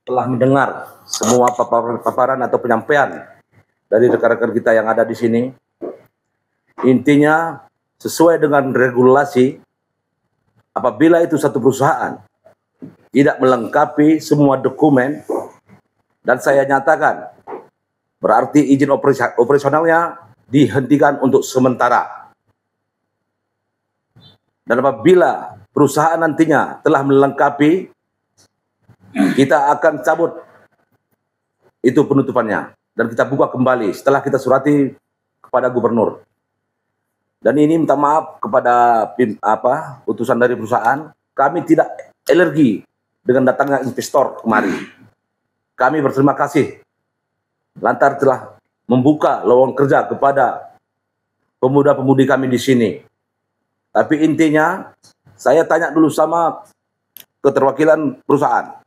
telah mendengar semua paparan atau penyampaian dari rekan-rekan kita yang ada di sini. Intinya, sesuai dengan regulasi, apabila itu satu perusahaan tidak melengkapi semua dokumen, dan saya nyatakan, berarti izin operasionalnya dihentikan untuk sementara. Dan apabila perusahaan nantinya telah melengkapi, kita akan cabut itu penutupannya dan kita buka kembali setelah kita surati kepada gubernur. Dan ini minta maaf kepada utusan dari perusahaan, kami tidak alergi dengan datangnya investor kemari. Kami berterima kasih lantaran telah membuka lowongan kerja kepada pemuda-pemudi kami di sini. Tapi intinya saya tanya dulu sama keterwakilan perusahaan.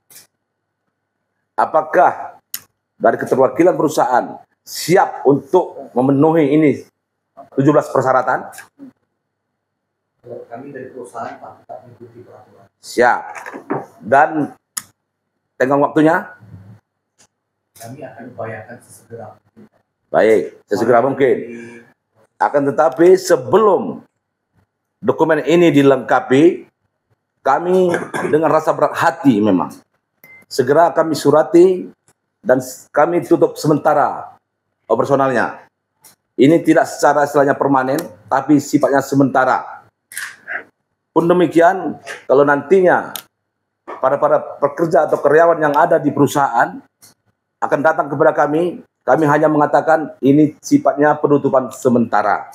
Apakah dari keterwakilan perusahaan siap untuk memenuhi ini 17 persyaratan? Kami dari perusahaan Pak, tak mengikuti peraturan. Siap. Dan tenggang waktunya? Kami akan upayakan sesegera mungkin. Baik, sesegera mungkin. Akan tetapi sebelum dokumen ini dilengkapi, kami dengan rasa berat hati memang segera kami surati dan kami tutup sementara operasionalnya. Ini tidak secara istilahnya permanen, tapi sifatnya sementara. Pun demikian, kalau nantinya para pekerja atau karyawan yang ada di perusahaan akan datang kepada kami hanya mengatakan ini sifatnya penutupan sementara.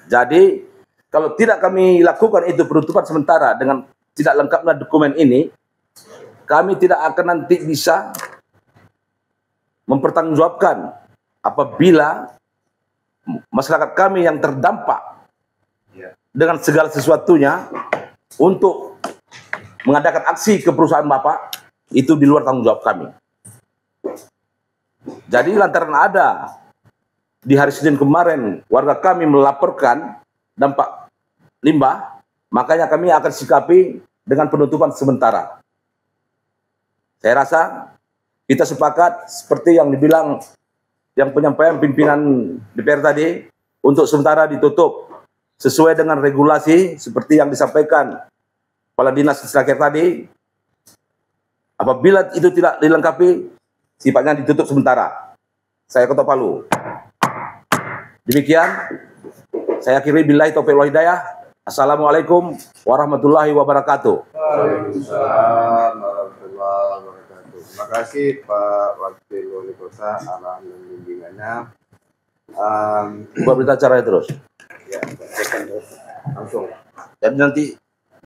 Jadi, kalau tidak kami lakukan itu penutupan sementara dengan tidak lengkapnya dokumen ini, kami tidak akan nanti bisa mempertanggungjawabkan apabila masyarakat kami yang terdampak dengan segala sesuatunya untuk mengadakan aksi ke perusahaan Bapak, itu di luar tanggung jawab kami. Jadi lantaran ada di hari Senin kemarin warga kami melaporkan dampak limbah, makanya kami akan sikapi dengan penutupan sementara. Saya rasa kita sepakat seperti yang dibilang yang penyampaian pimpinan DPR tadi, untuk sementara ditutup sesuai dengan regulasi seperti yang disampaikan Kepala Dinas Terakhir tadi. Apabila itu tidak dilengkapi, sifatnya ditutup sementara. Saya Ketua Palu. Demikian, saya akhiri billahi taufiq wal hidayah. Assalamualaikum warahmatullahi wabarakatuh. Waalaikumsalam warahmatullahi wabarakatuh. Terima kasih Pak Wakil Wali Kota alam dan bimbingannya. Buat berita acara terus. Ya, bacakan terus langsung. Dan nanti